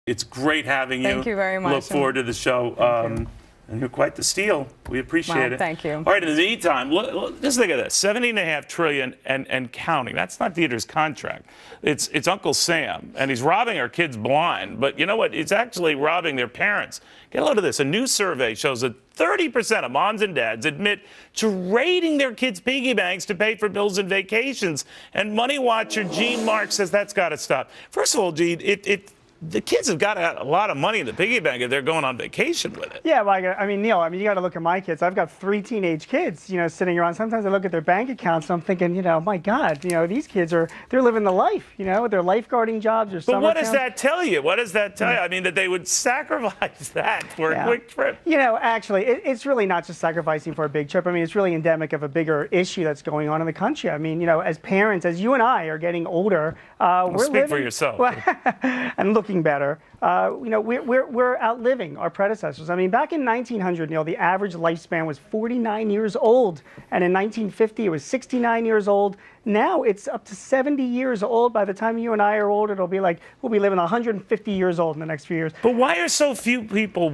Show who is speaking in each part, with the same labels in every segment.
Speaker 1: It's great having you.
Speaker 2: Thank you very much.
Speaker 1: Look forward to the show. And you're quite the steal. We appreciate it.
Speaker 2: Thank you.
Speaker 1: All right, in the meantime, just think of this: $17.5 trillion and counting. That's not Dieter's contract. It's Uncle Sam, and he's robbing our kids blind. But you know what? It's actually robbing their parents. Get a load of this. A new survey shows that 30% of moms and dads admit to raiding their kids' piggy banks to pay for bills and vacations. And money watcher Gene Mark says that's got to stop. First of all, Gene, the kids have got a lot of money in the piggy bank if they're going on vacation with it.
Speaker 3: Yeah, well, I mean, Neil, you got to look at my kids. I've got 3 teenage kids, sitting around. Sometimes I look at their bank accounts and I'm thinking, my God, these kids they're living the life, with their lifeguarding jobs or summer
Speaker 1: But what does
Speaker 3: camps.
Speaker 1: that tell you? What does that tell you? I mean, that they would sacrifice that for a quick trip.
Speaker 3: Actually, it's really not just sacrificing for a big trip. I mean, it's really endemic of a bigger issue that's going on in the country. I mean, as parents, as you and I are getting older, we're
Speaker 1: speak
Speaker 3: living,
Speaker 1: for yourself.
Speaker 3: and looking better. We're outliving our predecessors. I mean, back in 1900, the average lifespan was 49 years old, and in 1950 it was 69 years old. Now it's up to 70 years old. By the time you and I are old, it'll be like we'll be living 150 years old in the next few years.
Speaker 1: But why are so few people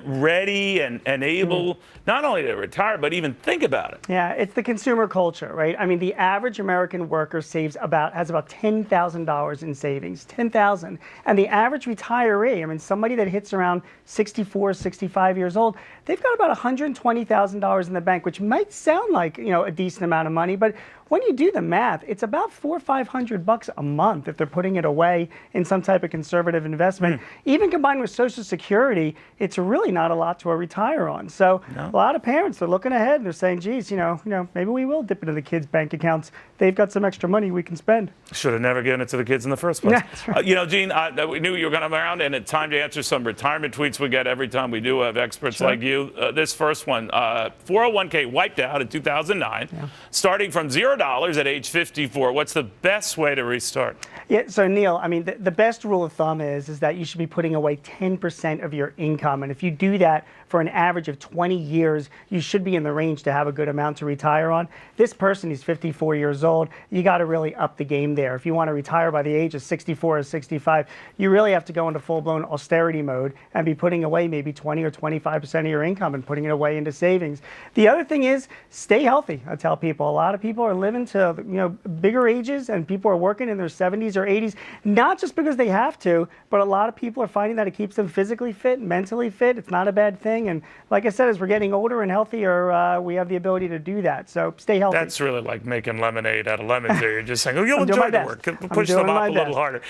Speaker 1: ready and able not only to retire but even think about it?
Speaker 3: Yeah, it's the consumer culture, right? I mean, the average American worker has about $10,000 in savings, $10,000, and the average retiree, I mean, somebody that hits around 64, 65 years old, they've got about $120,000 in the bank, which might sound like a decent amount of money, but when you do the math, it's about $400 or $500 a month if they're putting it away in some type of conservative investment. Even combined with Social Security, it's really not a lot to retire on. So a lot of parents are looking ahead and they're saying, geez, maybe we will dip into the kids' bank accounts. They've got some extra money we can spend.
Speaker 1: Should have never given it to the kids in the first place.
Speaker 3: Yeah, that's right.
Speaker 1: Gene, we knew you were going to come around, and it's time to answer some retirement tweets we get every time we do have experts like you. This first one, 401k wiped out in 2009, starting from $0 at age 54. What's the best way to restart?
Speaker 3: Yeah, so Neil, I mean, the best rule of thumb is that you should be putting away 10% of your income. And if you do that for an average of 20 years, you should be in the range to have a good amount to retire on. This person is 54 years old. You got to really up the game there. If you want to retire by the age of 64 or 65, you really have to go into full-blown austerity mode and be putting away maybe 20 or 25% of your income and putting it away into savings. The other thing is stay healthy. I tell people, a lot of people are living to bigger ages, and people are working in their 70s or 80s, not just because they have to, but a lot of people are finding that it keeps them physically fit, mentally fit. It's not a bad thing. And like I said, as we're getting older and healthier, we have the ability to do that. So stay healthy.
Speaker 1: That's really like making lemonade out of lemons here. You're just saying, you'll enjoy the work. Push them up a little harder.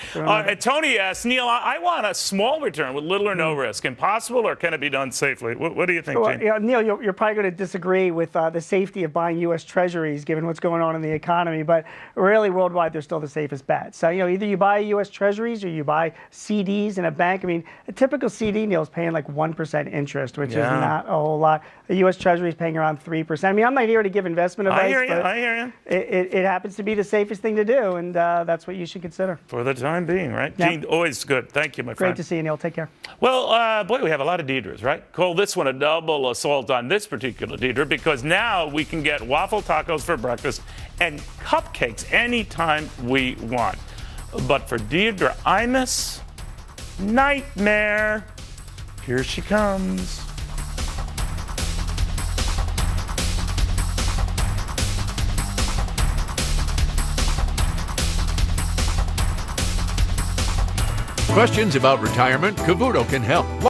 Speaker 1: Tony asks, Neil, I want a small return with little or no risk. Impossible, or can it be done safely? What do you think, Gene?
Speaker 3: Well, Neil, you're probably going to disagree with the safety of buying U.S. Treasuries, given what's going on in the economy. But really, worldwide, they're still the safest bet. So, either you buy U.S. Treasuries or you buy CDs in a bank. I mean, a typical CD, Neil, is paying like 1% interest, which is not a whole lot. The U.S. Treasury is paying around 3%. I mean, I'm not here to give investment advice.
Speaker 1: I hear you.
Speaker 3: It happens to be the safest thing to do, and that's what you should consider.
Speaker 1: For the time being, right?
Speaker 3: Yep.
Speaker 1: Gene, always good. Thank you, my friend.
Speaker 3: Great to see you, Neil. Take care.
Speaker 1: Well, boy, we have a lot of Deidres, right? Call this one a double assault on this particular Deidre, because now we can get waffle tacos for breakfast and cupcakes anytime we want. But for Deidre Imus, nightmare. Here she comes.
Speaker 4: Questions about retirement? Cavuto can help.